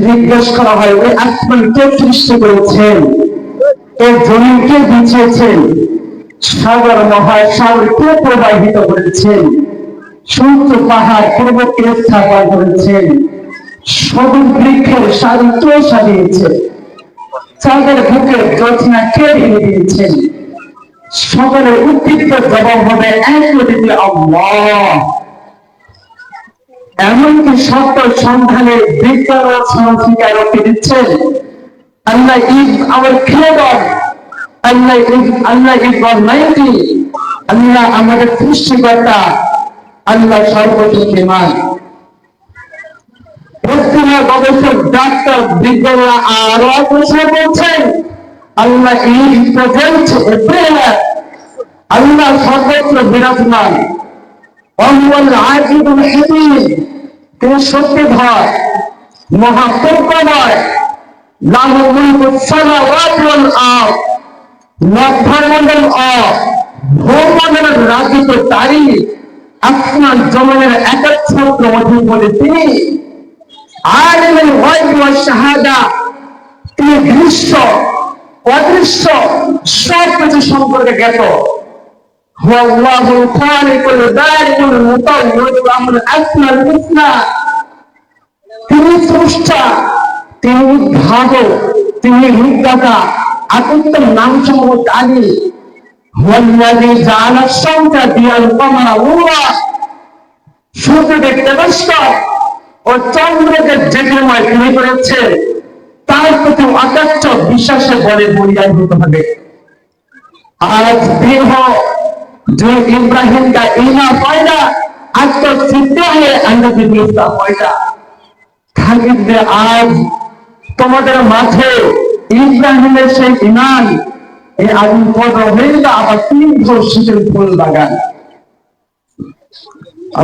জিজ্ঞেস করা হয় ওই আসমান কে সৃষ্টি করেছেন, এই জমিন কে বিছিয়েছেন, সাগর মহাসাগর কে প্রবাহিত করেছেন, সমুদ্র পাহাড় পর্বত কে স্থাপন করেছেন, সবুজ বৃক্ষের সারি কে সাজিয়েছে, চাঁদের বুকের জ্যোৎস্না কে ভেঙে দিয়েছেন, সকলের উদ্দীপ্ত জবাব হবে একদিকে আল্লাহ। এমনকি সত্য সন্ধানের বিজ্ঞান স্বীকারোক্তি দিচ্ছেন Allah is our creator, Allah is almighty, Allah আমাদের সৃষ্টিকর্তা, আল্লাহ সর্বশক্তিমান। পশ্চিমা গবেষক ডাক্তার বিজ্ঞানীরা আরো প্রশ্ন করছেন আল্লাহ ইজ প্রেজেন্ট এভরিওয়্যার, আল্লাহ সর্বত্র বিরাজমান। তিনি শক্তিধর, মহাপ্রজ্ঞাময়, নভমণ্ডল ভূমণ্ডলের রাজত্বকারী, আসমান জমিনের একচ্ছত্র অধিপতি তিনি। আলিমুল গায়ব ওয়াশ শাহাদা, তিনি দৃশ্য অদৃশ্য সবকিছু সম্পর্কে জ্ঞাত। তিনি স্রষ্টা, তিনি উদ্ভাবক, তিনি উদ্দাতা, আকুত্তম নাম সমূহ তালি। সূর্যকে তেজস্ক্র ও চন্দ্রকে জ্যোতির্ময় তিনি করেছে, তার প্রতি অকাট্য বিশ্বাসের বলে বলিয়ান হতে হবে। आज भी हो जो इब्राहिम का ईमान पैदा, आज तो सिद्ध है अंदर का पैदा। आज তোমাদের মাঝে ইব্রাহিমের সেই ঈমান এই আগুন পড়া হইলে আবার 300 শীতের ফুল বাগান,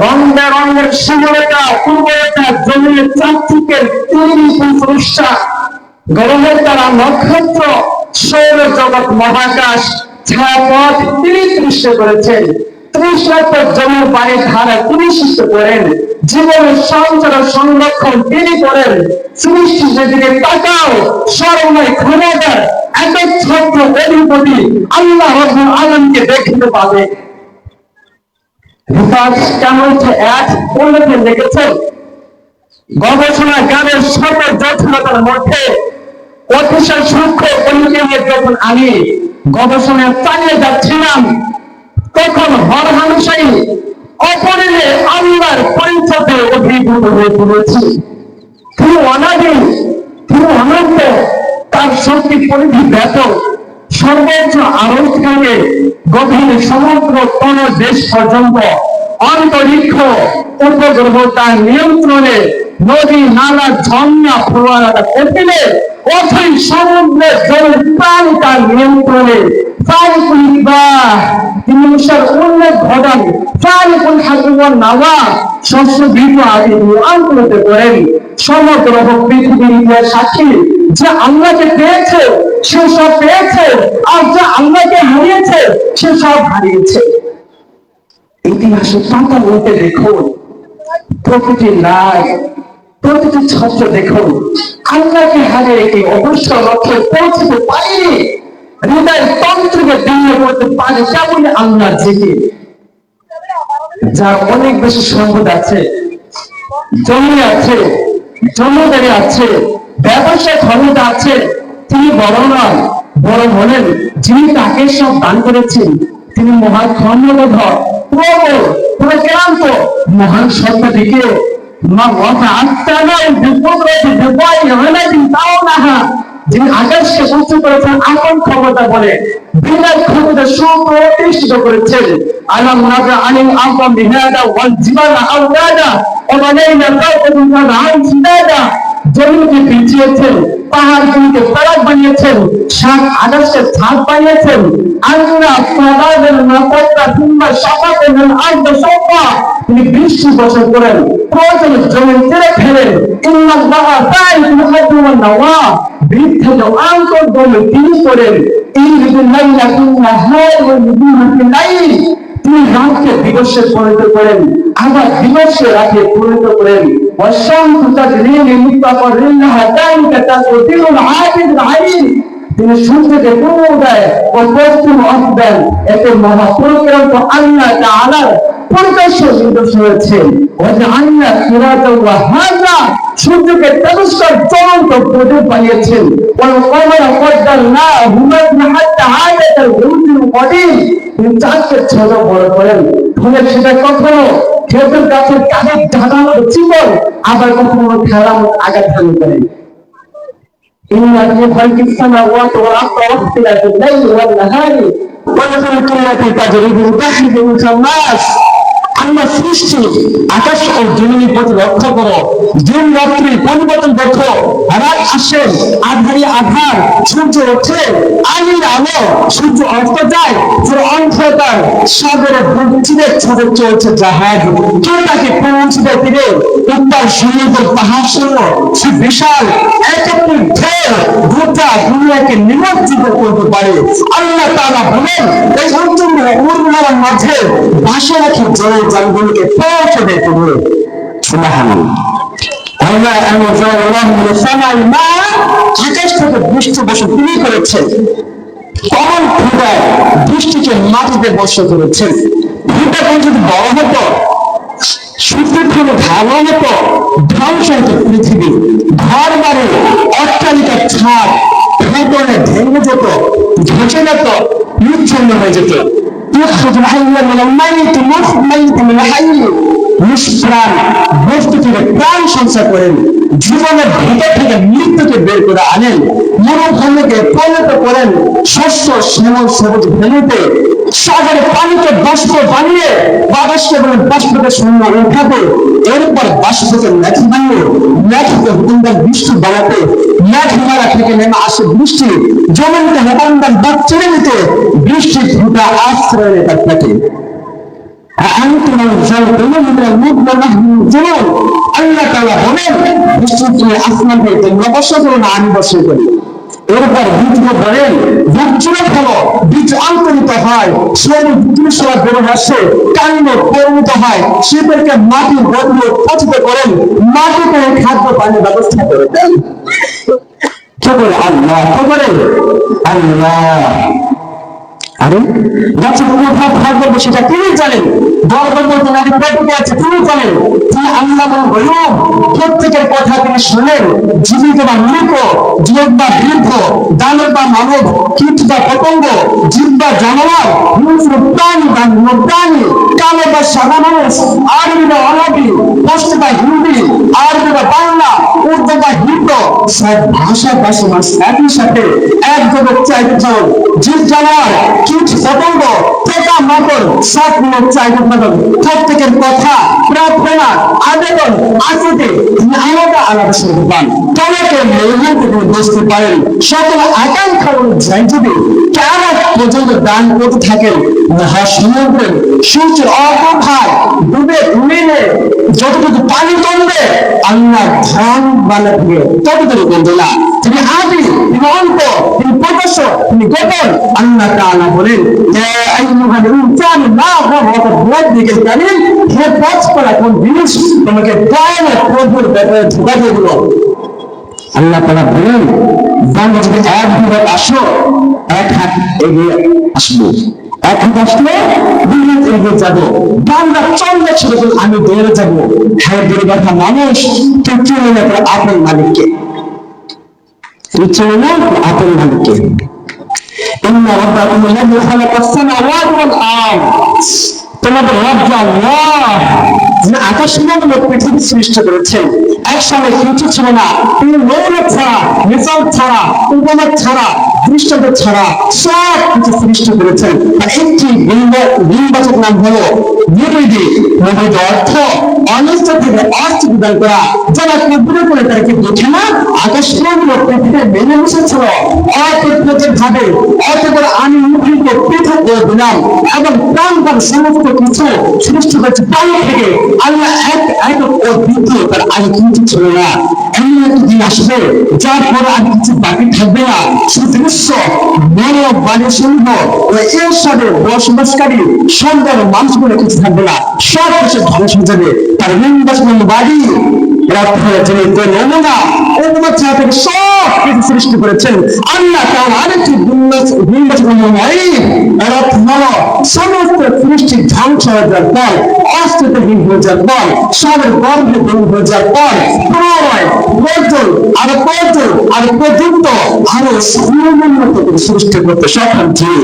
রং বেরঙের শিমুলতা, পূর্বতা, জমির চাকচিকের 3 স্রষ্টা, গ্রহের তারা, নক্ষত্র, সৌর জগৎ, মহাকাশ, ছায়াপথ তিনি সৃষ্টি করেছেন। 30 লক্ষ জমির পানির ধারা তিনি সৃষ্টি করেন। জীবনের সঞ্চার সংরক্ষণ তিনি করেন। সৃষ্টি যেদিকে তাকাও সর্বময় ক্ষমতার একচ্ছত্র অধিপতি আল্লাহ রাব্বুল আলামিনকে দেখতে পাবে। রিসার্চ কেমনটা এক পণ্ডিত লিখেছেন, গবেষণা জ্ঞানের শত জটিলতার মধ্যে অতিশয় সূক্ষ্ম পরিচয় যখন আমি গবেষণা চালিয়ে যাচ্ছিলাম, তখন হরহামেশাই অপরিণে আল্লাহর পরিচয়ে অভিভূত হয়ে পড়েছি। তিনি অনাদি, তিনি অনন্ত, তার শক্তি পরিধি ব্যাপক, সর্বোচ্চ আরোগ্যে গভীর সমগ্র কোন দেশ পর্যন্ত, অন্তরিক্ষ উপগ্রহ তার নিয়ন্ত্রণে, নদী নালা ঝর্ণা ফোয়ারা কপিলে অথই সমুদ্রের জলের প্রাণ তার নিয়ন্ত্রণে। তিনি উল্লেখ ঘটান শস্য বীজ আদি আন্তরিত করেন। সমগ্র পৃথিবীর ইতিহাস সাক্ষী যে আল্লাহকে পেয়েছে সে সব পেয়েছে, আর যে আল্লাহকে হারিয়েছে সে সব হারিয়েছে। ইতিহাসের পাতা বলতে দেখুন, প্রকৃতি নাই, প্রকৃতি ছত্র দেখুন, আল্লাহকে হারিয়ে কি অবশ্য লক্ষ্যে পৌঁছতে পারিনি। হৃদয় তন্ত্রকে দৃঢ় করতে পারে কেমন আল্লাহ জেগে, যার অনেক বেশি সম্পদ আছে, জমি আছে, জমিদারি আছে, ব্যবসায় ক্ষমতা আছে, তিনি বড় নন, বড় হলেন যিনি তাকে সব দান করেছেন। তিনি মহান ক্ষমতাধর, প্রবল, প্রক্রান্ত, মহান সত্তাটিকে যিনি আকাশকে উঁচু করেছেন আপন ক্ষমতা বলে, বিরাট ক্ষমতা সুপ্রতিষ্ঠিত করেছেন। আলাম নাজা আলিম আম বিহাদা ওয়াল জিবালা আওলাদা ওয়া বানাইনা ফাওকাকুম সাবআন শিদাদা। জমিকে বিছিয়েছেন, পাহাড়গুলিকে ফলক বানিয়েছেন, সাত আকাশকে ছাদ বানিয়েছেন। আল্লাহ সাদাদের নাফাতা সুম্মা শাফাকাল আরদ শাফা, তিনি বৃষ্টি বর্ষণ করেন, প্রয়োজনে জমি ছেড়ে ফেলেন। ইন্নাল্লাহা ফাইলুল হাব্বি ওয়ান নাওয়া, বৃদ্ধ আন্তর জমি তিনি করেন। ইউরিদুল লাইলা বিন-নাহারি ওয়া ইউরিদুল বিল-লাইল, তিনি রাতকে দিবসে পরিণত করেন, আবার দিবসকে রাতে পরিণত করেন। والشمس تجري لمستقر لها ذلك تقدير العزيز العليم। তিনি সূর্যকে পূর্ব উদয় ও পশ্চিম অস্ত দেন, এতে মহাপরিক্রান্ত আল্লাহ তাআলার প্রকাশ্য নির্দেশ রয়েছে। ওয়াজআলনা সিরাজাও ওয়াহাজা, সূর্যকে তেজস্ক্র জ্বলন্ত প্রদীপ বানিয়েছেন। ওয়াল কমারা কদ্দারনাহু হাত্তা আয়াতাল উরুজুল কদিম, তিনি চাঁদকে ছোট বড় করেন, ফলে সেটা কখনো খেজুর গাছের কাঠের ঝাঁকানো চিকন, আবার কখনো খেলার আঘাত হানি করে। إن في خلق السماوات والأرض واختلاف الليل والنهار والفلك التي تجري في البحر بما الناس। আল্লাহ সৃষ্টি আকাশ ও জমিনের প্রতি লক্ষ্য করো, দিন রাত্রি পরিবর্তন দেখো, রাত আসে আধারি আধার, সূর্য ওঠে আলোর আলো, সূর্য অস্ত যায়, পুরো অন্ধকার সাগরে চিরে ছড়ে চলছে জাহাজ, কেউ তাকে পৌঁছতে তীরে উত্তর সমুদ্র পাহাড় সমূহ সে বিশাল একত্রিত ঢেউ গোটা দুনিয়াকে নিমজ্জিত করতে পারে। আল্লাহ তাআলা বলেন এই উর্বর মাঝে ভাসে রাখি জলে জলগুলোকে পৌঁছে দেয় তুমি। সুবহানাল্লাহ। আল্লাহ আকাশ থেকে বৃষ্টি বর্ষণ তিনি করেছেন, কমল ফুটায় বৃষ্টিকে মাটিতে বর্ষণ করেছেন। ফুটা যদি বড় হতো, সূর্যের থেকে ভালো হতো, ধ্বংস হতো পৃথিবী, ঘর বাড়ি অট্টালিকার ছাদ ভেতরে ভেঙে যেত, ধসে যেত, বিচ্ছিন্ন হয়ে যেত। নিষ্প্রাণ বস্তু থেকে প্রাণ সঞ্চার করেন, জীবনের ভিতর থেকে মৃত্যুকে বের করে আনেন, মরুভূমিকে পরিণত করেন শস্য শ্যামল সবুজ ভূমিতে, সাগরে পানিকে বাষ্প বানিয়ে বাতাসকে বলেন বাষ্পকে শূন্য উঠাতে, এরপর বাষ্পকে মেঘ বানিয়ে মেঘকে হুকুমদার বৃষ্টি বানাতে, মেঘমালা থেকে নেমে আসে বৃষ্টি জমিনকে হুকুমদার বাদ ছেড়ে নিতে, বৃষ্টি ফুটা আশ্রয় নেতার থাকে। আল্লাহ তাআলা বলেন বৃষ্টি তুমি আসমান থেকে তোমরা বর্ষা করো না, আমি বর্ষা করি। এরপর বীজ বলেন বীজ ফলো, বীজ অঙ্কুরিত হয়, সেই বীজ বের আসে কাণ্ডে পরিণত হয়, সেদেরকে মাটির বদলে পচিত করেন, মাটিতে খাদ্য পানির ব্যবস্থা করে দেন। কে করে? আল্লাহ। কে করে? আল্লাহ। আরে গাছের কোথাও খাদ্য সেটা তিনি জানেন, গর্ব বলতে নাকি পেটে আছে তিনি জানেন। তিনি আল্লাহ বলুন প্রত্যেকের কথা তিনি শোনেন, জীবিত বা মৃত, যুবক বা বৃদ্ধ, দানব বা মানব, কীট বা পতঙ্গ, জীব বা জানোয়ার, প্রাণী বা প্রাণী, কালো বা সাদা মানুষ, আরবি বা অরবি, পশ্চিম বা হিন্দি, আরবি বা বাংলা, উর্দু বা হিব্রু, সব ভাষাভাষী মানুষ একই সাথে এক জগৎ চাইতে চান। জীব জানোয়ার, কীট পতঙ্গ, পোকা মাকড়, সব মিলে চাইতে পারেন। প্রত্যেকের কথা, প্রার্থনা, আবেদন, আকুতি আলাদা আলাদা শুনতে পান। তোমাকে মেহমান থেকে বুঝতে পারেন সকল আকাঙ্ক্ষা অনুযায়ী যদি কেমন পর্যন্ত দান করতে থাকেন, মহাসমুদ্রের সূর্যের অপভাগ ডুবে মিলে যতটুকু পানি কমবে আল্লাহ ধান বানাবে ততটুকু কমবে না। তিনি আদি, তিনি অন্ত, তিনি প্রকাশ্য, তিনি গোপন। আল্লাহ তাআলা বলেন হে পথকরা কোন জিনিস তোমাকে দয়াময় প্রভুর ব্যাপারে ধোঁকা দিয়ে দিল। আল্লাহ তাআলা বলেন বান্দা যদি এক বিভাগ আসো, এক হাত এগিয়ে আসবো, এক হাত আসলে দুই হাত এগিয়ে যাবো। বান্দা চললে ছোট আমি দৌড়ে যাবো। হ্যাঁ দূরে কথা মানুষ তুই চলে না আপন মালিককে, তুই চলে না আপন মালিককে। إن ربكم الذي خلق السماوات والأرض, তোমাদের রব আল্লাহ যিনি আকাশ মণ্ডল পৃথিবী সৃষ্টি করেছেন। একসঙ্গে কিছু ছিল না, তিনি মৌল ছাড়া, মিসাল ছাড়া, উপমা ছাড়া, দৃষ্টান্ত ছাড়া সব কিছু সৃষ্টি করেছেন। আর একটি বিনবাচক নাম হলো নিবেদি। নিবেদ অর্থ অনিষ্ট থেকে অর্থ বিদায় করা, যারা কল্পনা করে তারা কি বোঝে না আকাশ মণ্ডল পৃথিবীতে মেনে বসেছিল অপ্রতিরোধক ভাবে, অতঃপর আমি মুখকে পৃথক করে দিলাম এবং প্রাণবান সমস্ত কিছু সৃষ্টি করেছে পানি থেকে। আল্লাহ এক একক ও দ্বিতীয়, তার আগে কিছু ছিল না। এমন একটা দিন আসবে যার পরে আর কিছু বাকি থাকবে না। সুদৃশ্য মানব বাণী সমূহ ও এর সাথে বসবাসকারী সুন্দর মানুষগুলো কিছু থাকবে না, সব কিছু ধ্বংস হয়ে যাবে। তার নির্বাচন বাড়ি যিনি নমুনা থেকে সব কিছু সৃষ্টি করেছেন আল্লাহ তাআলা আরেকটি সমস্ত সৃষ্টি ধ্বংস হয়ে যাওয়ার পর অস্তিত্বহীন হয়ে যাওয়ার পর সবের গর্ভে হয়ে যাওয়ার পর আরো পর্যন্ত আরো সমুন্নত সৃষ্টি করতে সক্ষম যিনি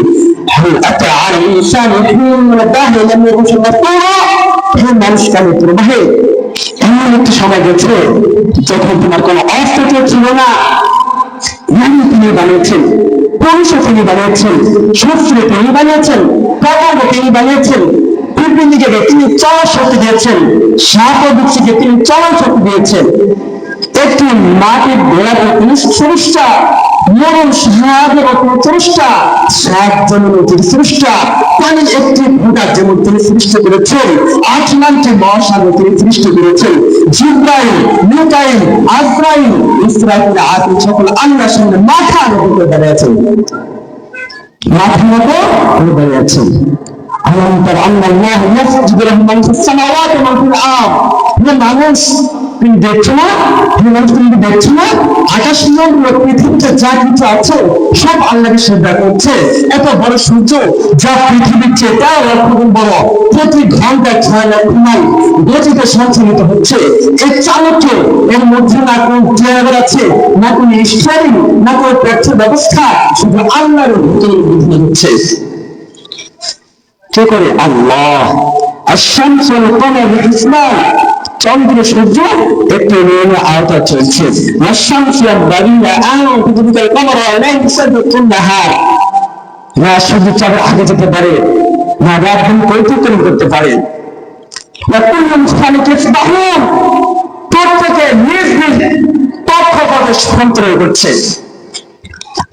মানুষ কেন প্রবাহে এমন একটি সময় গেছে যখন তোমার কোনো অস্তিত্ব ছিল না। তিনি বানিয়েছেন, পুরুষ তিনি বানিয়েছেন, শস্ত্র তিনি বানিয়েছেন, পতঙ্গ তিনি বানিয়েছেন, পৃথিবীকে তিনি চলার শক্তি দিয়েছেন, সাপ বৃক্ষকে তিনি চলার শক্তি দিয়েছেন। একটি মাটির গোড়াকে তিনি স্রষ্টা, মরণ সাহায্যের স্রষ্টা, সাত জমিনের তিনি স্রষ্টা, পানির একটি ফোঁটার যেমন তিনি সৃষ্টি করেছেন, আসমানকে মহাসাগর তিনি সৃষ্টি করেছেন। জিব্রাইল, মিকাইল, আজরাইল, ইসরাফিল আদিল সকল আল্লাহর সামনে মাথা নত করে দাঁড়িয়ে আছেন, মাথা নত করে দাঁড়িয়ে আছেন। আল্লাহ তাআলা আল্লাহু ইয়াসজুদু লাহু মান ফিস সামাওয়াতি ওয়া মান ফিল আরদ। মানুষ তুমি দেখছো না, তুমি দেখছো না আকাশ মণ্ডল পৃথিবীতে যা কিছু আছে সব আল্লাহকে সেজদা করছে। এত বড় সূর্য যা পৃথিবীর চেয়ে 13 লক্ষ গুণ বড়, প্রতি ঘন্টায় 6 লক্ষ মাইল গতিতে সঞ্চালিত হচ্ছে। এই চালকে এর মধ্যে না কোন ড্রাইভার আছে, না কোন স্টিয়ারিং, না কোন পেট্রোল ব্যবস্থা, শুধু আল্লাহর ভিতরে বুদ্ধি হচ্ছে। কে করে? আল্লাহ। আশ-শামস ওয়াল কমর বিহিসবান, চন্দ্র সূর্য একটি নিয়মের আওতায় চলছে। না সূর্য চাঁদের আগে যেতে পারে, না রাত দিন পরিবর্তন করতে পারে, প্রত্যেকে নিজ নিজ পক্ষপথে সঞ্চালন করছে।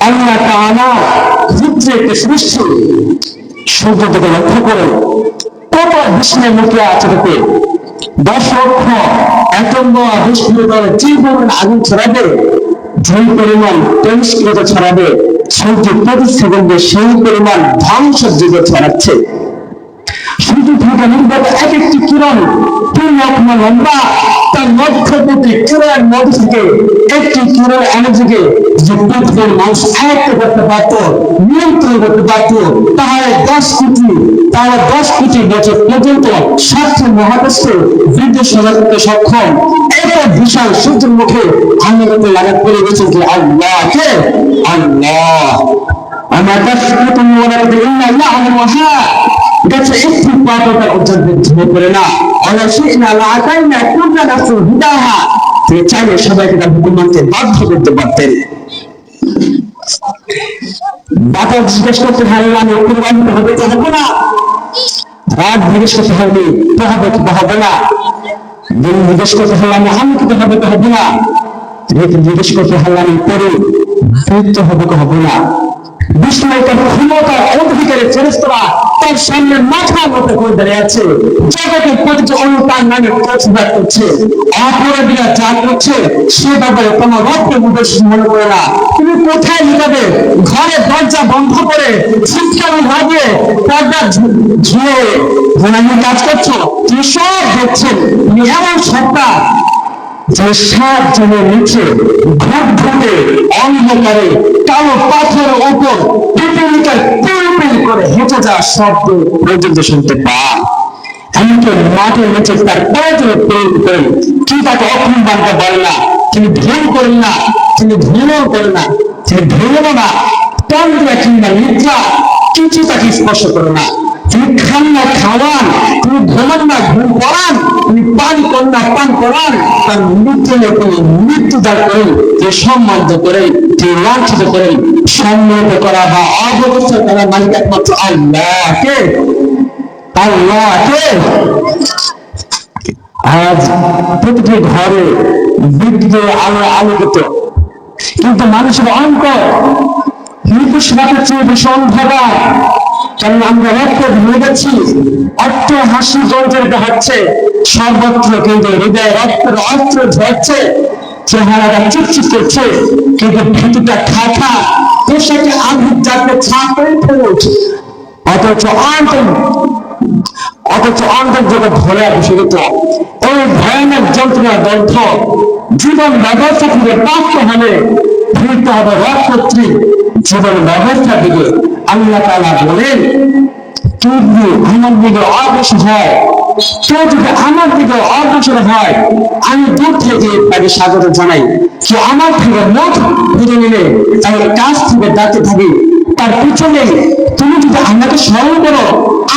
আল্লাহ তাআলা একটি সৃষ্টি সূর্য থেকে লক্ষ্য করে কত বিস্ময় মুখে আছে তাতে 10 লক্ষ অ্যাটম বিস্ফোরণ যে পরিমাণ আগুন ছড়াবে, যে পরিমাণ তেজস্ক্রিয়তা ছড়াবে, সূর্য প্রতি সেকেন্ডে সেই পরিমাণ ধ্বংসযজ্ঞ ছড়াচ্ছে। সূর্য থেকে নির্গত এক একটি কিরণ 3 লক্ষ লম্বা, তার মধ্য প্রতি কিরণের মধ্য থেকে একটি কিরণ এনার্জিকে যে পৃথিবীর মানুষ আয়ত্ত করতে পারত, নিয়ন্ত্রণ করতে পারত, তাহলে 10 কোটি বছর পর্যন্ত 7 মহাদেশকে বিদ্যুৎ সজাগ করতে সক্ষম। এত বিশাল সূর্যের মুখে আন্দোলন লাগাত করে গেছেন কি আল্লাহকে। আল্লাহ আমার কাছে গেছে একটু পাতটা উজ্জ্বল ঝুঁকে পড়ে না। তিনি চাইলে সবাইকে তার হুকুম মানতে বাধ্য করতে পারতেন। বাতাস জিজ্ঞেস করতে পারলে আমি প্রবাহিত হবে তো হবে না, রাত জিজ্ঞেস করতে হবে তো হবে কি হবে না, দিন জিজ্ঞেস করতে পারলে আমি কি হবে তো হবে না, জিজ্ঞেস করতে পারলে আমি পরে ফিরতে হবে তো হবে না। বিস্ময়কর ক্ষমতার অধিকারী ফেরেশতারা তার সামনে মাথা মতো করে দাঁড়িয়ে আছে। জগতের প্রতিটি অণু তার নামে প্রতিবাদ করছে। অপরাধীরা যা করছে সে ব্যাপারে তোমার রক্ত মনে করে না। তুমি কোথায় লুকাবে? ঘরে দরজা বন্ধ করে চিৎকার লাগিয়ে পর্দা ঝুলে কাজ করছো, তুমি সব দেখছেন। তুমি এমন সত্তা যে 7 জনের নিচে ঘুট ঘুটে অন্ধকারে কালো পাথরের উপর পিপিলিকার পিলপিল করে হেঁটে যাওয়ার শব্দ পর্যন্ত শুনতে পান। এমনকি মাটির নিচে তার প্রয়োজনে প্রেম করেন, কি তাকে অক্ষম বানতে পারে না। তিনি ভুল করেন না, তিনি ভুলও করেন না, তিনি ভুলও না, তন্দ্রা কিংবা নিদ্রা কিছু তাকে স্পর্শ করে না। তিনি খান না খাওয়ান, তিনি ঘুমান না ঘুম করান, তিনি পান করেন না পান করান, তার মৃত্যুদান করেন, তিনি সম্মানিত করেন, তিনি লাঞ্ছিত করেন। সম্মানিত করা বা অবগত করা মালিক একমাত্র আল্লাহকে। আল্লাহকে আজ প্রতিটি ঘরে বিদ্যুতের আলো আলোকিত, কিন্তু মানুষের অঙ্ক মৃত্যুর সাথে চেয়ে বেশি অন্ধকার। কারণ আমরা রক্ত ভুলে গেছি, অর্থ হাসি জর্জরিত হচ্ছে সর্বত্র, কিন্তু হৃদয় রক্তের অস্ত্র ঝরছে, চেহারাটা চিকচিক করছে, কিন্তু ভীতিটা খাখা, পোশাকে আগুন যাতে ছাপে উঠছে। অথচ অন্তর জগৎ ধরে বসে গেত। ওই ভয়ানক যন্ত্রণা দগ্ধ জীবন ব্যবস্থা থেকে প্রাপ্ত হলে ফিরতে হবে রক্ষত্রী জীবন ব্যবস্থা থেকে। আল্লাহ তাআলা বলেন, কেউ যদি আমার দিকে অগ্রসর হয়, কেউ যদি আমার দিকে অগ্রসর হয়, আমি দূর থেকে তাকে স্বাগত জানাই। সে আমার থেকে মুখ ফিরে নিলে তার কাছ থেকে ডাকতে থাকি, তার পিছনে তুমি যদি আমাকে স্মরণ করো,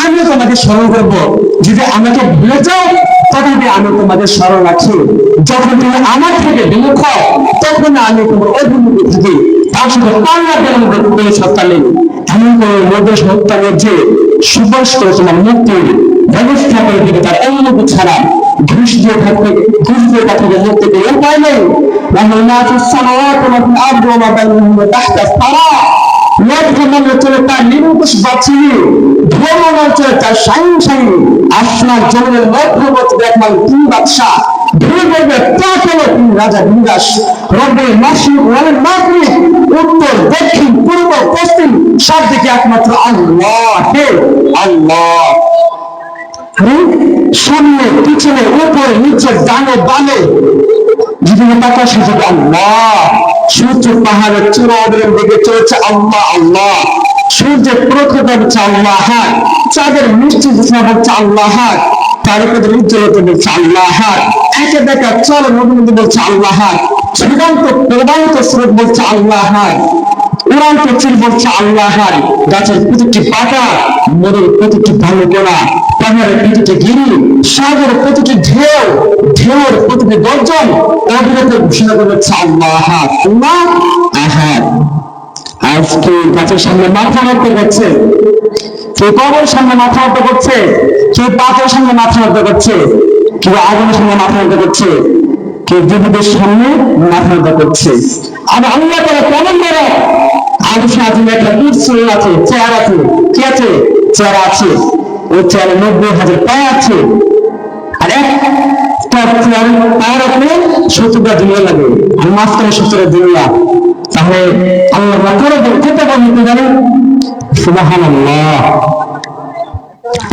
আমিও তোমাকে স্মরণ করবো। যদি আমাকে ভুলে যাও, তথাপি আমি তোমাদের স্মরণ রাখি। যখন তুমি আমার থেকে বিমুখ হও, তখন আমি তোমার অভিমুখে থাকি। তার সাথে পাল্লা দেওয়ার মধ্যে কোনো সত্তা নেই। এমন করে মধ্যে সত্তার মধ্যে সুপারিশ করে তোমার মুক্তির ব্যবস্থা করে দিবে, তার অনুমতি ছাড়া। ঘুষ দিয়ে থাকবে, ঘুষ দিয়ে থাকবে মুক্তি পেয়ে উপায় নেই। চলে তার নিরঙ্কুশ বাচ্চিনি, ভ্রমণ অঞ্চলে তার সাইন সাইন, আসমান জমিনের মধ্যবর্তী দেখমান তিন বাদশাহ, ধীরে ধীরে তা পেল তিন রাজা বিন্দাস। রব্বের মাসিক ওয়ালের মাগরিব, উত্তর দক্ষিণ পূর্ব পশ্চিম সব দিকে একমাত্র আল্লাহ, হে আল্লাহ। সামনে পিছনে উপরে নিচে ডানে বামে যেখানে তাকার সুযোগ আল্লাহ। সূর্য পাহাড়ের চূড়াদের দিকে চলেছে আল্লাহ আল্লাহ। সূর্যের প্রখরতা হচ্ছে আল্লাহ হাত, চাঁদের মিষ্টি জ্যোৎস্না হচ্ছে আল্লাহ হাত, তারকাদের উজ্জ্বলতা বলছে আল্লাহ হাত, একে দেখা চল নদী বলছে আল্লাহ হাত, ছুটান্ত প্রবাহিত স্রোত বলছে আল্লাহ হাত, উড়ান্ত চিল বলছে আল্লাহ হাত, গাছের প্রতিটি পাতা, নদীর প্রতিটি ভালো গোলা, পাহাড়ের প্রতিটি গিরি, সাগরের প্রতিটি ঢেউ, ঢেউর প্রতিটি গর্জন অবিরত ঘোষণা করেছে আল্লাহ হাত, আল্লাহ আহাদ। আজকে গাছের সামনে মাথা নত করছে, কেউ কবরের সামনে মাথা নত করছে, কেউ পাথরের সামনে মাথা নত করছে, কেউ আগুনের সামনে মাথা নত করছে, কেউ দেবীদের সামনে মাথা নত করছে। আর আল্লাহ তাআলা কেমন বড়, আরশে আজিমে একটা কুরসি আছে, চেয়ার আছে, কি আছে? চেয়ার আছে। ওই চেয়ারে 90,000 পায়ে আছে। আর একটা চেয়ার পায়ের উপরে 70টা দুনিয়া লাগে, আর মাঝখানে 70টা দুনিয়া। তাহলে আল্লাহ করে খেতে বলতে জানেন, সুবহানাল্লাহ।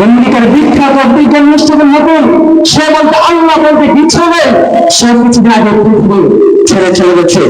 আমেরিকার বিখ্যাত বিজ্ঞান অনুষ্ঠানের মতন সে বলতে আল্লাহ বলতে কিছু নেই, সে কিছুদিন আগে ছেড়ে চলে গেছে।